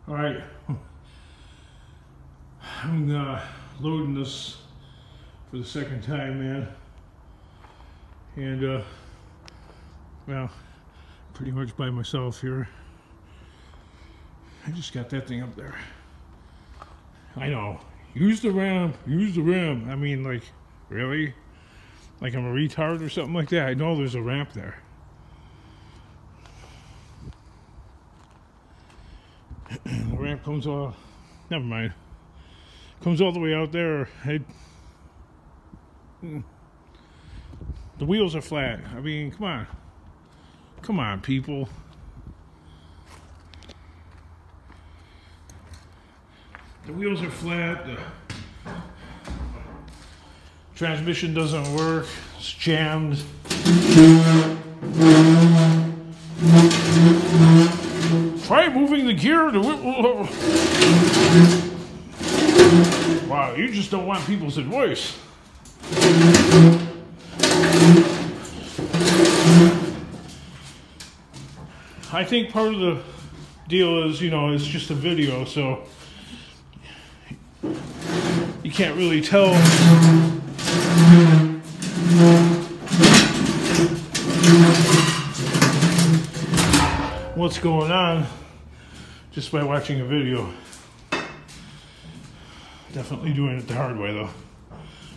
All right, I'm loading this for the second time, man. And well, pretty much by myself here. I just got that thing up there. I know. Use the ramp. Use the ramp. I mean, like, really? Like I'm a retard or something like that? I know there's a ramp there. The ramp comes all... Never mind. Comes all the way out there. The wheels are flat. I mean, come on. Come on, people. The wheels are flat. The transmission doesn't work. It's jammed. Try moving the gear to... Wow, you just don't want people's advice. I think part of the deal is, you know, it's just a video, so you can't really tell what's going on just by watching a video. Definitely doing it the hard way, though.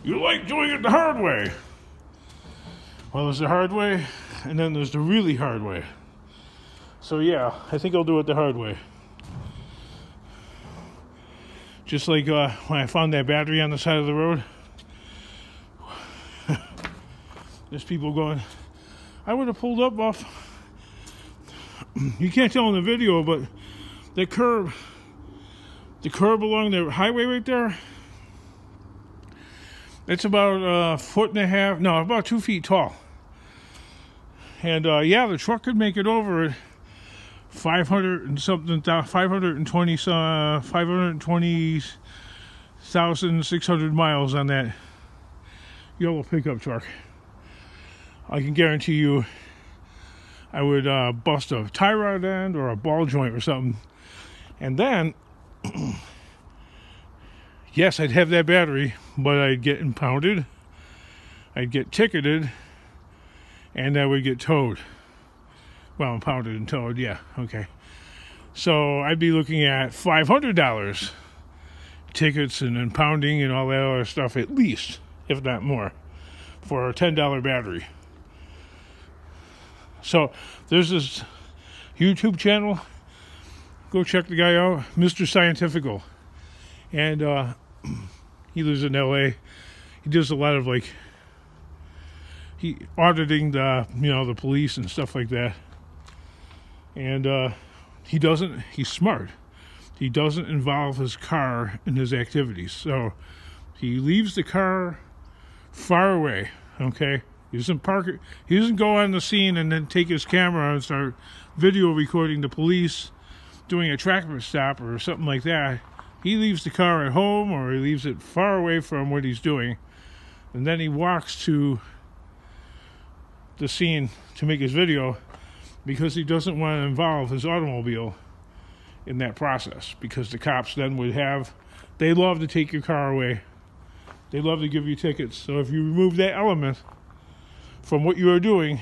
You like doing it the hard way. Well, there's the hard way, and then there's the really hard way. So yeah, I think I'll do it the hard way. Just like when I found that battery on the side of the road. There's people going, I would have pulled up off. You can't tell in the video, but the curb along the highway right there, it's about a foot and a half, no, about 2 feet tall. And yeah, the truck could make it over at 520,600 miles on that yellow pickup truck. I can guarantee you I would bust a tie rod end or a ball joint or something. And then, yes, I'd have that battery, but I'd get impounded, I'd get ticketed, and I would get towed. Well, impounded and towed, yeah, okay. So I'd be looking at $500 tickets and impounding and all that other stuff, at least, if not more, for a $10 battery. So there's this YouTube channel. Go check the guy out, Mr. Scientifical. And he lives in LA. He does a lot of auditing the, you know, the police and stuff like that. And he's smart. He doesn't involve his car in his activities. So he leaves the car far away, okay? He doesn't park it. He doesn't go on the scene and then take his camera and start video recording the police doing a traffic stop or something like that. He leaves the car at home, or he leaves it far away from what he's doing, and then he walks to the scene to make his video because he doesn't want to involve his automobile in that process, because the cops then they love to take your car away. They love to give you tickets. So if you remove that element from what you are doing,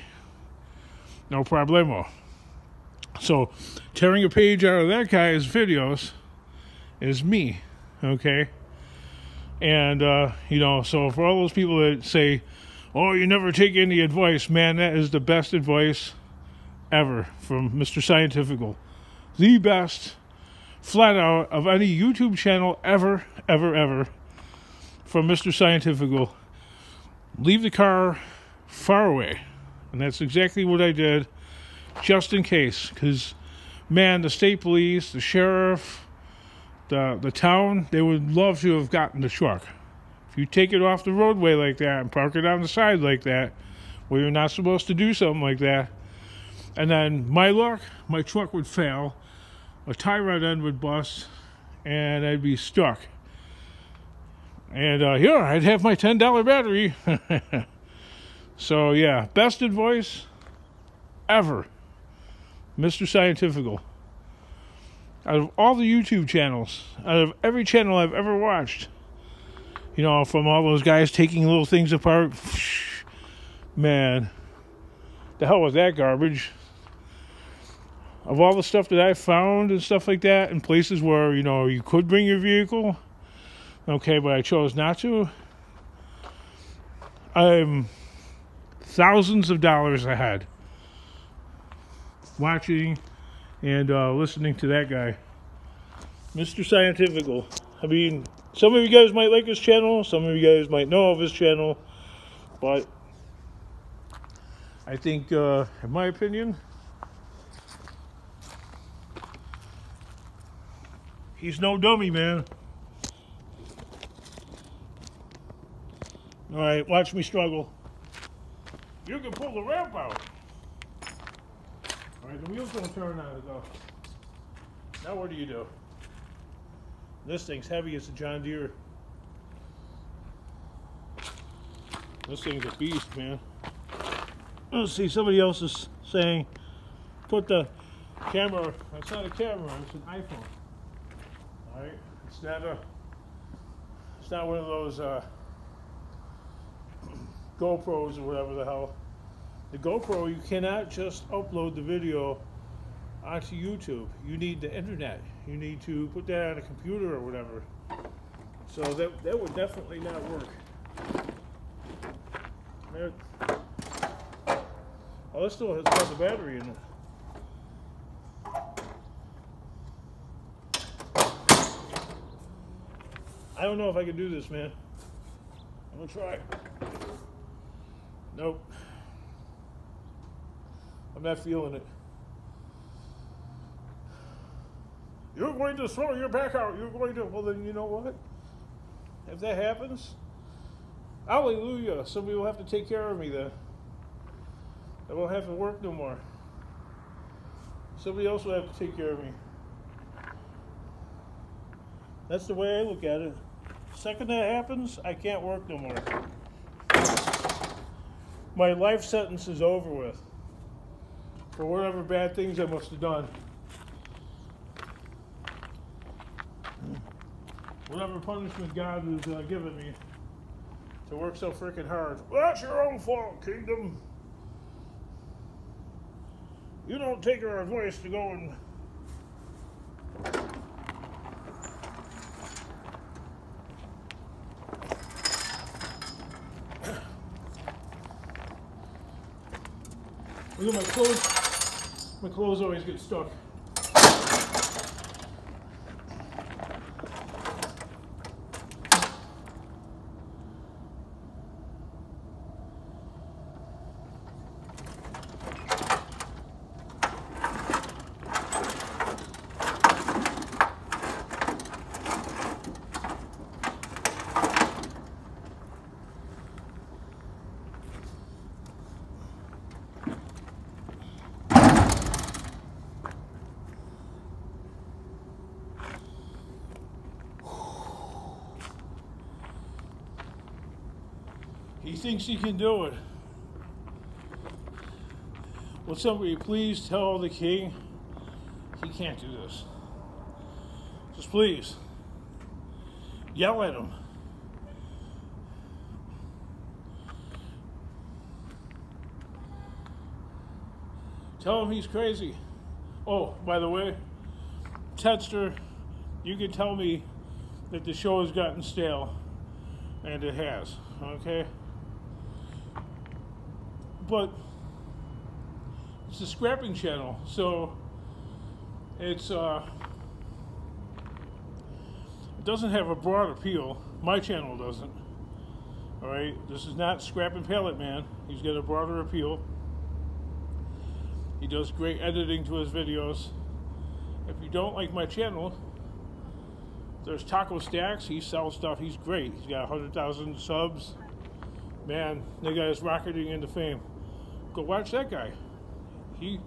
no problemo. So tearing a page out of that guy's videos is me, okay? And you know, so for all those people that say, oh, you never take any advice, man, that is the best advice ever from Mr. Scientifical. The best, flat out, of any YouTube channel ever from Mr. Scientifical. Leave the car far away. And that's exactly what I did, just in case. Because, man, the state police, the sheriff, the town, they would love to have gotten the truck. If you take it off the roadway like that and park it on the side like that, where you're not supposed to do something like that, and then my luck, my truck would fail, a tie rod end would bust, and I'd be stuck. And here, I'd have my $10 battery. So yeah, best advice ever, Mr. Scientifical. Out of all the YouTube channels, out of every channel I've ever watched, you know, from all those guys taking little things apart, man, the hell was that garbage? Of all the stuff that I found and stuff like that, in places where, you know, you could bring your vehicle, okay, but I chose not to, I'm thousands of dollars ahead watching and listening to that guy, Mr. Scientifical. I mean, some of you guys might like his channel, some of you guys might know of his channel, but I think, in my opinion, he's no dummy, man. Alright, watch me struggle. You can pull the ramp out. Alright, the wheels don't turn on it though. Now what do? This thing's heavy as a John Deere. This thing's a beast, man. Let's see, somebody else is saying, put the camera, it's not a camera, it's an iPhone. Alright, it's not one of those GoPros or whatever the hell. The GoPro, you cannot just upload the video onto YouTube. You need the internet. You need to put that on a computer or whatever. So that would definitely not work. Oh, this still has got the battery in it. I don't know if I can do this, man. I'm gonna try. Nope. I'm not feeling it. You're going to throw your back out. You're going to, well then, you know what? If that happens, hallelujah, somebody will have to take care of me then. I won't have to work no more. Somebody else will have to take care of me. That's the way I look at it. The second that happens, I can't work no more. My life sentence is over with. For whatever bad things I must have done. Whatever punishment God has given me to work so freaking hard. Well, that's your own fault, kingdom. You don't take our advice to go and look at my clothes. My clothes always get stuck. He thinks he can do it. Will somebody please tell the king he can't do this? Just please. Yell at him. Tell him he's crazy. Oh, by the way, Tedster, you can tell me that the show has gotten stale. And it has, okay? But it's a scrapping channel, so it's it doesn't have a broad appeal. My channel doesn't. All right, this is not Scrap and Pallet Man. He's got a broader appeal. He does great editing to his videos. If you don't like my channel, there's Taco Stacks. He sells stuff. He's great. He's got 100,000 subs. Man, that guy is rocketing into fame. Go watch that guy. He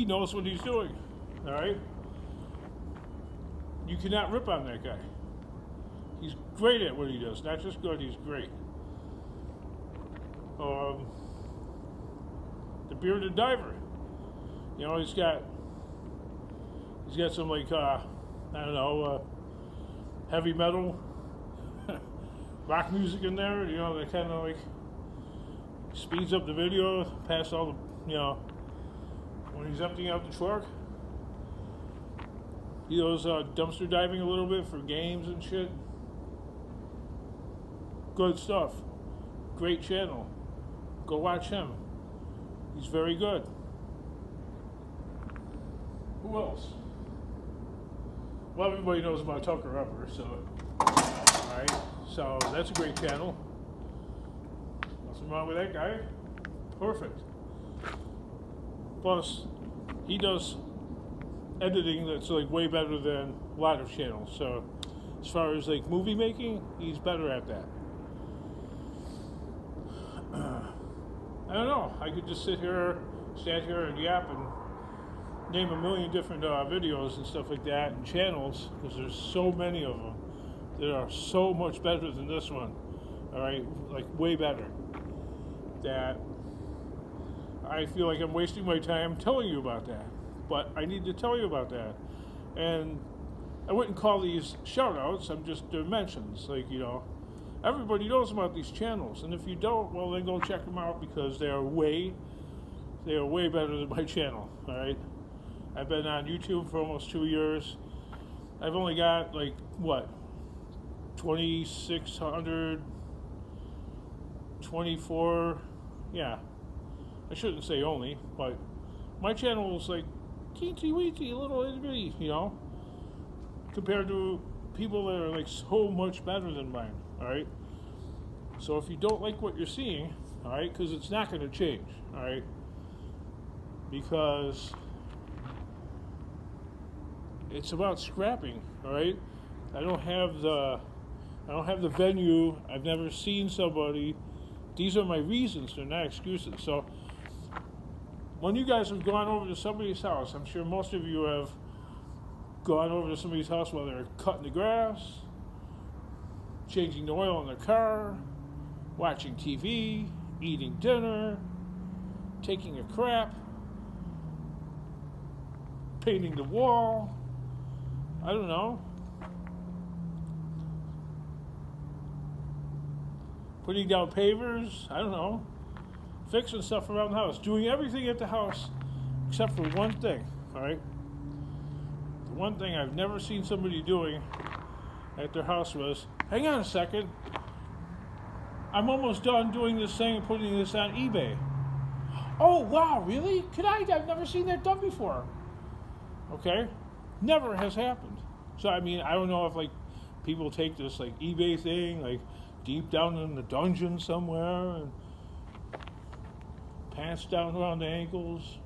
knows what he's doing. All right. You cannot rip on that guy. He's great at what he does. Not just good. He's great. The Bearded Diver. You know, he's got He's got some like I don't know, heavy metal, rock music in there. You know, that kind of like speeds up the video past all the, you know, when he's emptying out the truck. He goes dumpster diving a little bit for games and shit. Good stuff. Great channel. Go watch him. He's very good. Who else? Well, everybody knows about Tucker Upper, so alright. So that's a great channel. Nothing wrong with that guy. Perfect. Plus, he does editing that's like way better than a lot of channels. So as far as like movie making, he's better at that. I don't know. I could just stand here and yap and name a million different videos and stuff like that and channels, because there's so many of them that are so much better than this one. All right, like way better. That I feel like I'm wasting my time telling you about that, but I need to tell you about that. And I wouldn't call these shout outs, I'm just mentions. Like, you know, everybody knows about these channels, and if you don't, well, then go check them out, because they are way better than my channel. All right, I've been on YouTube for almost 2 years. I've only got like what, 2,600, 24, yeah. I shouldn't say only, but my channel is like teensy weensy, little itty bitty, you know, compared to people that are like so much better than mine. All right. So if you don't like what you're seeing, all right, because it's not going to change, all right, because it's about scrapping, all right. I don't have the venue. I've never seen somebody. These are my reasons. They're not excuses. So when you guys have gone over to somebody's house, I'm sure most of you have gone over to somebody's house while they're cutting the grass, changing the oil in their car, watching TV, eating dinner, taking a crap, painting the wall, I don't know, putting down pavers, I don't know, fixing stuff around the house, doing everything at the house except for one thing, all right? The one thing I've never seen somebody doing at their house was, hang on a second, I'm almost done doing this thing and putting this on eBay. Oh, wow, really? I've never seen that done before. Okay? Never has happened. So, I mean, I don't know if, like, people take this, like, eBay thing, like, deep down in the dungeon somewhere, and pants down around the ankles,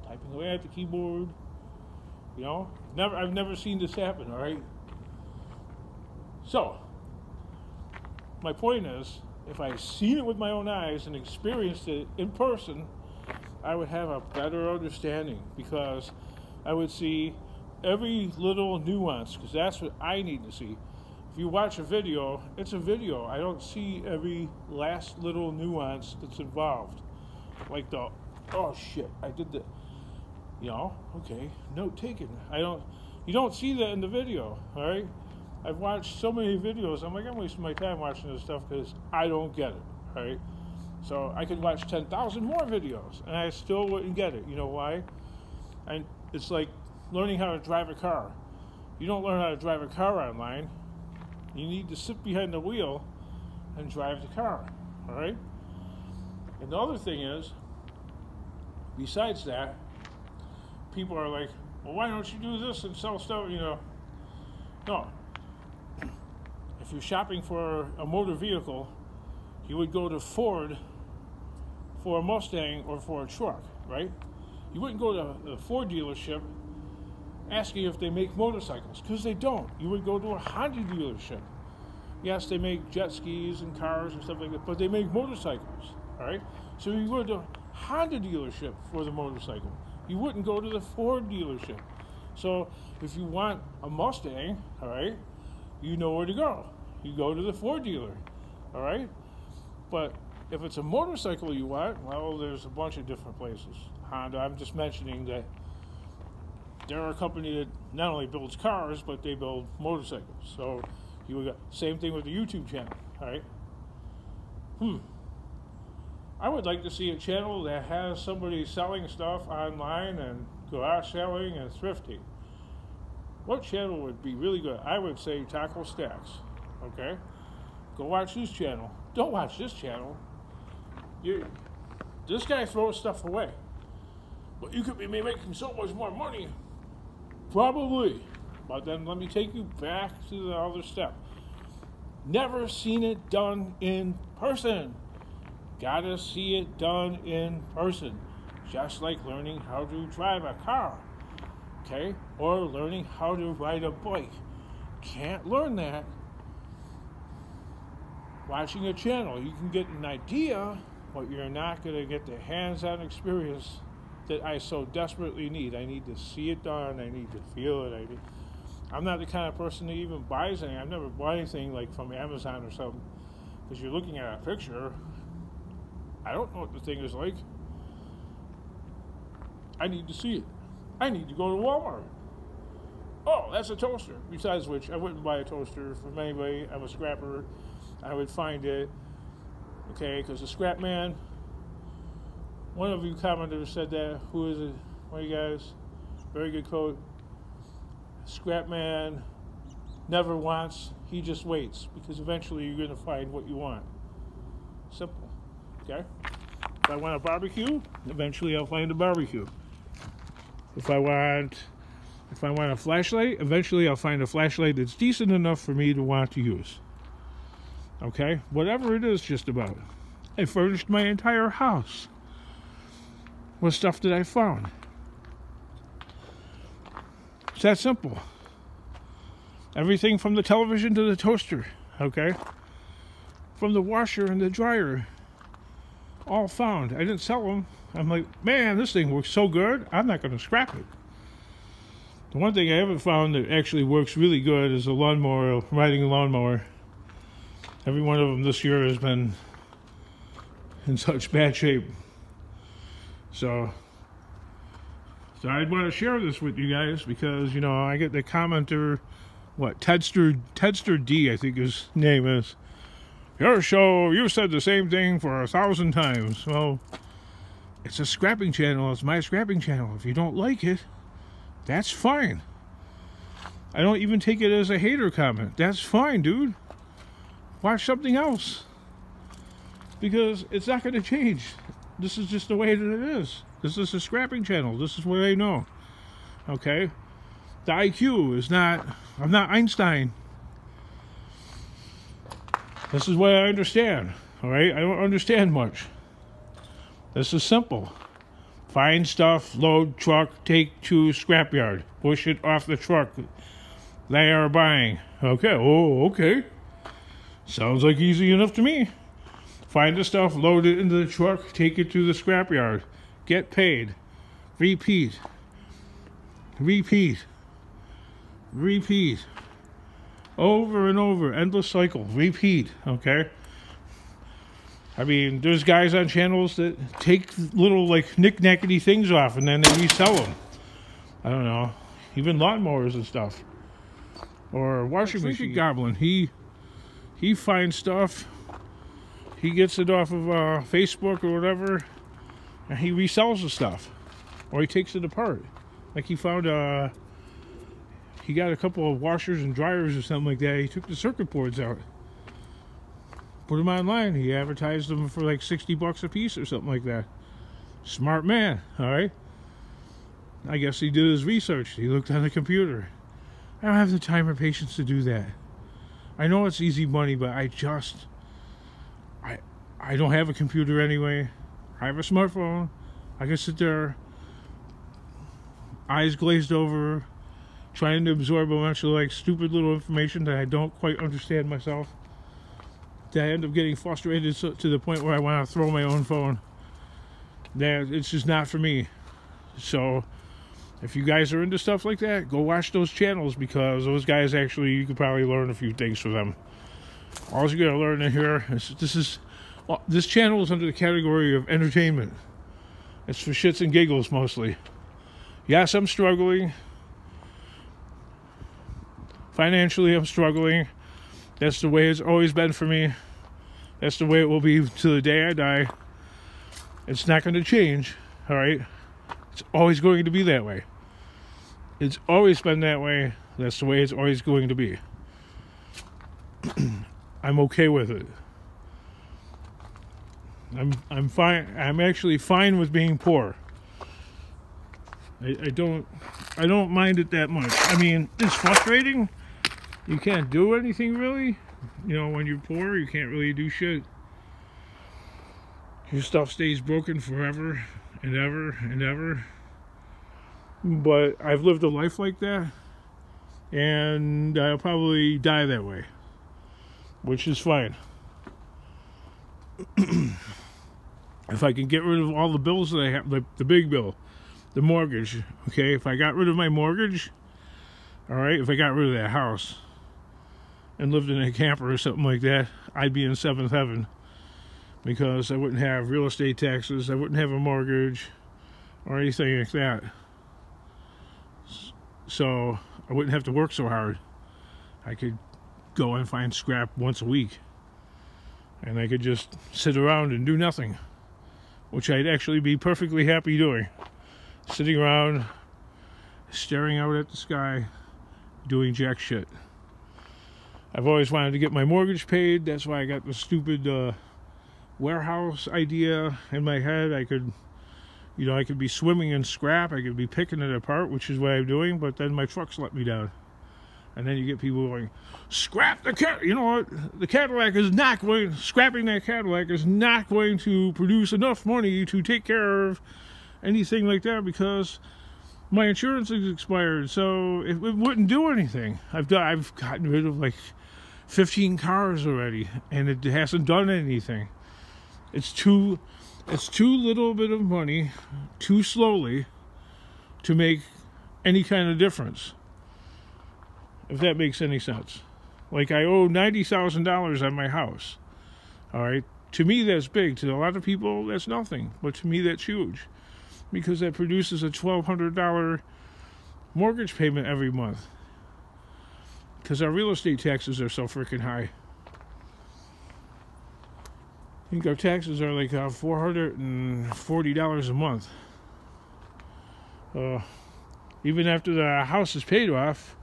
typing away at the keyboard. You know? I've never seen this happen, all right? So, my point is, if I seen it with my own eyes and experienced it in person, I would have a better understanding, because I would see every little nuance, because that's what I need to see. If you watch a video, it's a video. I don't see every last little nuance that's involved. Like the, oh shit, I did that. You know, okay, note taken. You don't see that in the video, all right? I've watched so many videos, I'm like, I'm wasting my time watching this stuff because I don't get it, all right? So I could watch 10,000 more videos and I still wouldn't get it. You know why? And it's like learning how to drive a car. You don't learn how to drive a car online. You need to sit behind the wheel and drive the car, all right? And the other thing is, besides that, people are like, well, why don't you do this and sell stuff, you know? No. If you're shopping for a motor vehicle, you would go to Ford for a Mustang or for a truck, right? You wouldn't go to a Ford dealership asking if they make motorcycles, because they don't. You would go to a Honda dealership. Yes, they make jet skis and cars and stuff like that, but they make motorcycles, all right? So you go to a Honda dealership for the motorcycle. You wouldn't go to the Ford dealership. So if you want a Mustang, all right, you know where to go. You go to the Ford dealer, all right? But if it's a motorcycle you want, well, there's a bunch of different places. Honda, I'm just mentioning that they're a company that not only builds cars, but they build motorcycles. So you would got same thing with the YouTube channel, all right? I would like to see a channel that has somebody selling stuff online and garage selling and thrifting. What channel would be really good? I would say Taco Stacks, okay? Go watch his channel. Don't watch this channel. This guy throws stuff away. But you could be making so much more money. Probably. But then let me take you back to the other step. Never seen it done in person. Gotta see it done in person. Just like learning how to drive a car. Okay? Or learning how to ride a bike. Can't learn that watching a channel. You can get an idea, but you're not going to get the hands-on experience that I so desperately need. I need to see it done. I need to feel it. I'm not the kind of person that even buys anything. I've never bought anything like from Amazon or something. Because you're looking at a picture. I don't know what the thing is like. I need to see it. I need to go to Walmart. Oh, that's a toaster. Besides which, I wouldn't buy a toaster from anybody. I'm a scrapper. I would find it. Okay, because the scrap man, one of you commenters said that. Who is it? One of you guys? Very good quote. Scrap man never wants, he just waits. Because eventually you're going to find what you want. Simple. Okay? If I want a barbecue, eventually I'll find a barbecue. If I want a flashlight, eventually I'll find a flashlight that's decent enough for me to want to use. Okay? Whatever it is, just about. I furnished my entire house with stuff that I found. It's that simple. Everything from the television to the toaster, okay? From the washer and the dryer. All found. I didn't sell them. I'm like, man, this thing works so good, I'm not going to scrap it. The one thing I haven't found that actually works really good is a lawnmower, riding a lawnmower. Every one of them this year has been in such bad shape. So I'd want to share this with you guys because, you know, I get the commenter, Tedster D, I think his name is. Your show, you said the same thing for 1,000 times. Well, it's a scrapping channel. It's my scrapping channel. If you don't like it, that's fine. I don't even take it as a hater comment. That's fine, dude. Watch something else. Because it's not going to change. This is just the way that it is. This is a scrapping channel. This is what I know. Okay? The IQ is not... I'm not Einstein. This is what I understand. Alright? I don't understand much. This is simple. Find stuff, load truck, take to scrapyard. Push it off the truck. They are buying. Okay. Oh, okay. Sounds like easy enough to me. Find the stuff, load it into the truck, take it to the scrapyard. Get paid. Repeat. Repeat. Repeat. Over and over. Endless cycle. Repeat. Okay? I mean, there's guys on channels that take little, like, knick-knackety things off and then they resell them. I don't know. Even lawnmowers and stuff. Or washing machine. Goblin. He finds stuff. He gets it off of Facebook or whatever, and he resells the stuff, or he takes it apart. Like he found he got a couple of washers and dryers or something like that. He took the circuit boards out, put them online. He advertised them for like $60 a piece or something like that. Smart man, all right. I guess he did his research. He looked on the computer. I don't have the time or patience to do that. I know it's easy money, but I don't have a computer anyway. I have a smartphone. I can sit there, eyes glazed over, trying to absorb a bunch of like stupid little information that I don't quite understand myself. That I end up getting frustrated to the point where I want to throw my own phone. That it's just not for me. So if you guys are into stuff like that, go watch those channels because those guys actually, you could probably learn a few things from them. All you gotta learn in here is this channel is under the category of entertainment. It's for shits and giggles mostly. Yes, I'm struggling. Financially, I'm struggling. That's the way it's always been for me. That's the way it will be to the day I die. It's not going to change, all right? It's always going to be that way. It's always been that way. That's the way it's always going to be. I'm okay with it. I'm fine. I'm actually fine with being poor. I don't mind it that much. I mean, it's frustrating. You can't do anything really. You know, when you're poor, you can't really do shit. Your stuff stays broken forever and ever and ever. But I've lived a life like that, and I'll probably die that way, which is fine. If I can get rid of all the bills that I have, the big bill, the mortgage, okay? If I got rid of my mortgage, all right, if I got rid of that house and lived in a camper or something like that, I'd be in seventh heaven, because I wouldn't have real estate taxes, I wouldn't have a mortgage or anything like that. So I wouldn't have to work so hard. I could go and find scrap once a week, and I could just sit around and do nothing, which I'd actually be perfectly happy doing. Sitting around, staring out at the sky, doing jack shit. I've always wanted to get my mortgage paid. That's why I got the stupid warehouse idea in my head. I could be swimming in scrap. I could be picking it apart, which is what I'm doing, but then my trucks let me down. And then you get people going, scrap the Cadillac. You know what? The Cadillac is not going, scrapping that Cadillac is not going to produce enough money to take care of anything like that, because my insurance is expired, so it wouldn't do anything. I've gotten rid of like 15 cars already, and it hasn't done anything. It's too little bit of money, too slowly, to make any kind of difference. If that makes any sense. Like, I owe $90,000 on my house. All right? To me, that's big. To a lot of people, that's nothing. But to me, that's huge. Because that produces a $1,200 mortgage payment every month. Because our real estate taxes are so freaking high. I think our taxes are like $440 a month. Even after the house is paid off,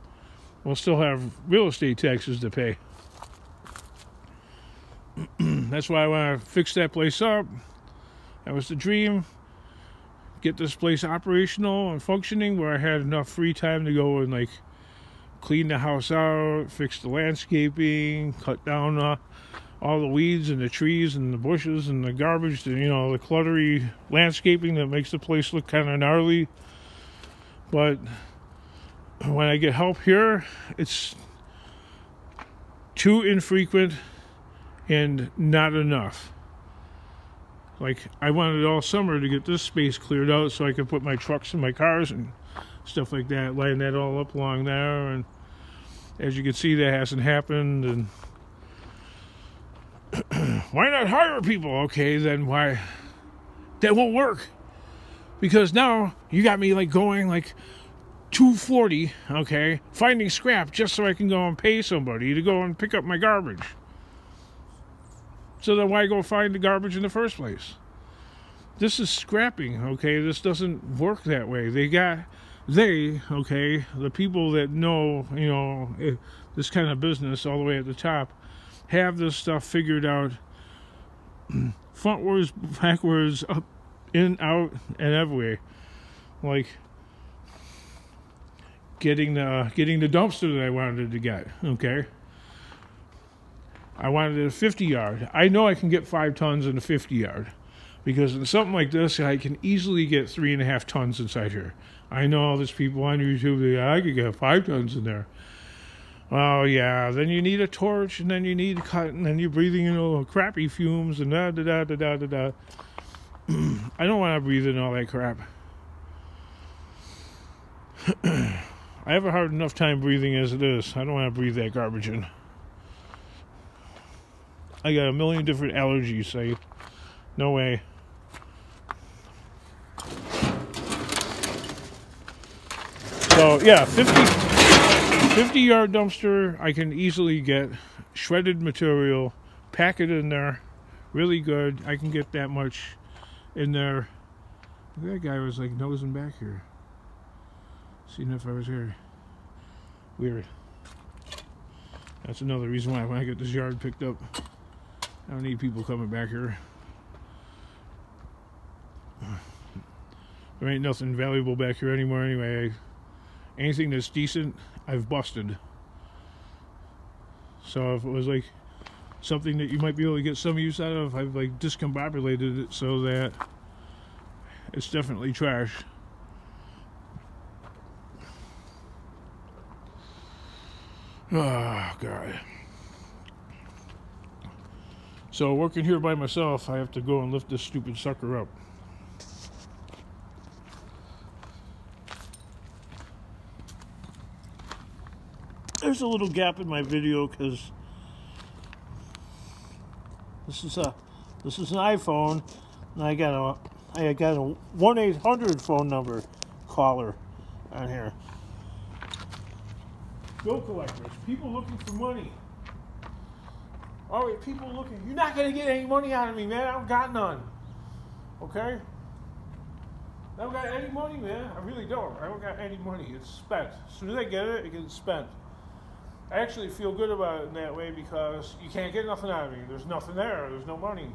we'll still have real estate taxes to pay. That's why I want to fix that place up. That was the dream. Get this place operational and functioning, where I had enough free time to go and like clean the house out, fix the landscaping, cut down all the weeds and the trees and the bushes and the garbage, the cluttery landscaping that makes the place look kind of gnarly. But when I get help here, it's too infrequent and not enough. Like, I wanted all summer to get this space cleared out so I could put my trucks and my cars and stuff like that, line that all up along there, and as you can see, that hasn't happened. And why not hire people? Okay, then why? That won't work, because now you got me like going like $240, okay, finding scrap just so I can go and pay somebody to go and pick up my garbage. So then why go find the garbage in the first place? This is scrapping, okay? This doesn't work that way. The people that know, this kind of business all the way at the top, have this stuff figured out, frontwards, backwards, up, in, out, and everywhere. Like getting the dumpster that I wanted to get, okay? I wanted a 50-yard. I know I can get 5 tons in a 50-yard, because in something like this, I can easily get 3.5 tons inside here. I know there's people on YouTube that I could get 5 tons in there. Oh yeah, then you need a torch, and then you need a cut, and then you're breathing crappy fumes, and I don't want to breathe in all that crap. I have a hard enough time breathing as it is. I don't want to breathe that garbage in. I got a million different allergies, so no way. So yeah, 50 50-yard dumpster, I can easily get shredded material, pack it in there, really good. I can get that much in there. That guy was like nosing back here, seeing if I was here. Weird. That's another reason why when I get this yard picked up, I don't need people coming back here. There ain't nothing valuable back here anymore anyway. Anything that's decent, I've busted. So if it was like something that you might be able to get some use out of, I've like discombobulated it so that it's definitely trash. Oh, God. So working here by myself, I have to go and lift this stupid sucker up. There's a little gap in my video because this is an iPhone, and I got a 1-800 phone number caller on here. Bill collectors, people looking for money. All right, people looking. You're not gonna get any money out of me, man. I don't got none. Okay? I don't got any money, man. I really don't. I don't got any money. It's spent. As soon as I get it, it gets spent. I actually feel good about it in that way because you can't get nothing out of me. There's nothing there. There's no money.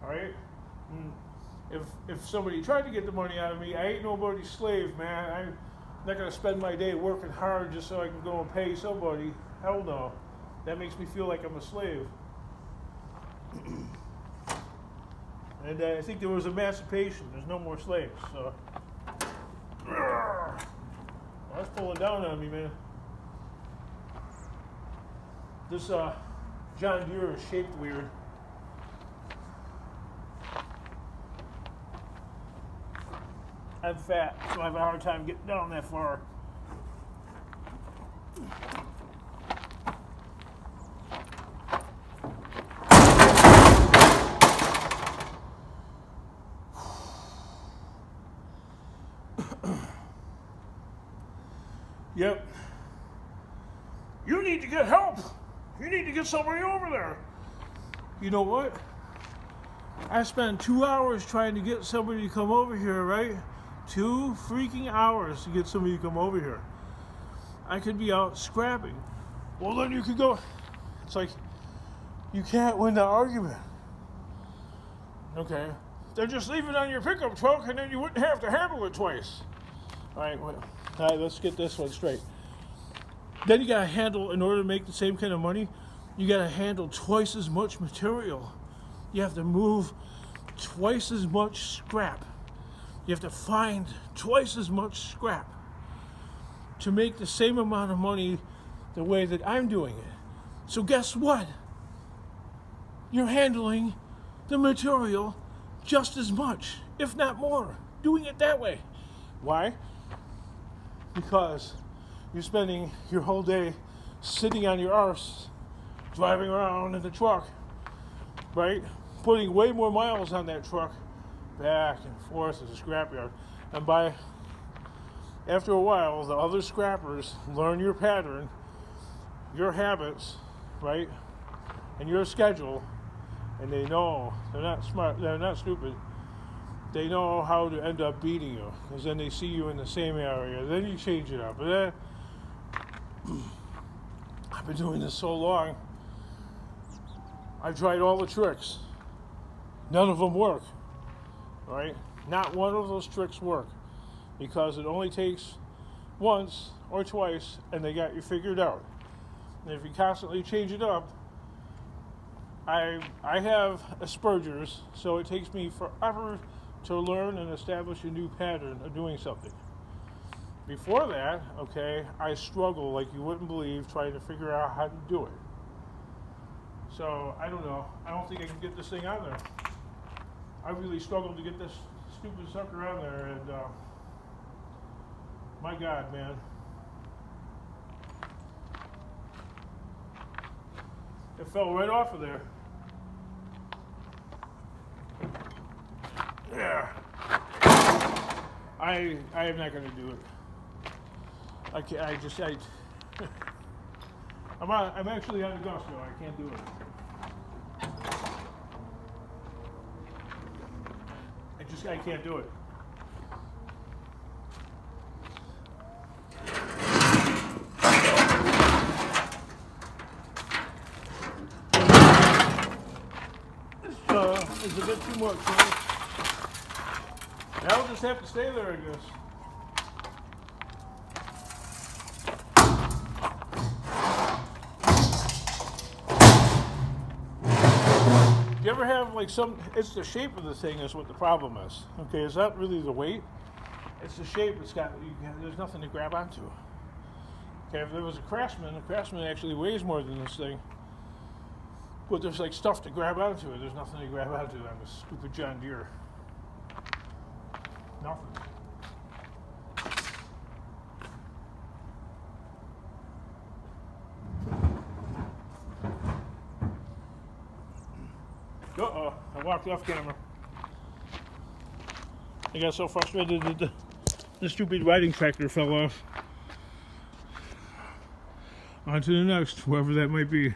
All right? And if somebody tried to get the money out of me, I ain't nobody's slave, man. I'm not going to spend my day working hard just so I can go and pay somebody. Hell no. That makes me feel like I'm a slave. And I think there was emancipation. There's no more slaves. So that's pulling down on me, man. This John Deere is shaped weird. I'm fat, so I have a hard time getting down that far. Yep. You need to get help. You need to get somebody over there. You know what? I spent 2 hours trying to get somebody to come over here, right? 2 freaking hours to get somebody to come over here. I could be out scrapping. Well, then you could go. It's like, you can't win the argument. Okay. Then just leave it on your pickup truck and then you wouldn't have to handle it twice. All right, let's get this one straight. Then you gotta handle, in order to make the same kind of money, you gotta handle twice as much material. You have to move twice as much scrap. You have to find twice as much scrap to make the same amount of money the way that I'm doing it. So guess what? You're handling the material just as much, if not more, doing it that way. Why? Because you're spending your whole day sitting on your arse, driving around in the truck, right? Putting way more miles on that truck, back and forth to the scrapyard. And after a while, the other scrappers learn your pattern, your habits, right? And your schedule, and they know, they're not smart, they're not stupid. They know how to end up beating you, because then they see you in the same area. Then you change it up. But then, I've been doing this so long. I've tried all the tricks. None of them work. Right? Not one of those tricks work, because it only takes once or twice, and they got you figured out. And if you constantly change it up, I have Asperger's, so it takes me forever to learn and establish a new pattern of doing something. Before that, okay, I struggle like you wouldn't believe trying to figure out how to do it. So, I don't know. I don't think I can get this thing on there. I really struggled to get this stupid sucker on there, and my God, man. It fell right off of there. Yeah. I am not going to do it. I'm actually on exhaustion. I can't do it. I can't do it. It's a bit too much. I'll just have to stay there, I guess. Do you ever have like it's the shape of the thing is what the problem is. Okay, it's not really the weight. It's the shape. There's nothing to grab onto. Okay, if there was a Craftsman, actually weighs more than this thing. But there's like stuff to grab onto it. There's nothing to grab onto on this stupid John Deere. Nothing. Uh-oh, I walked off camera. I got so frustrated that the stupid riding tractor fell off. On to the next, whoever that might be.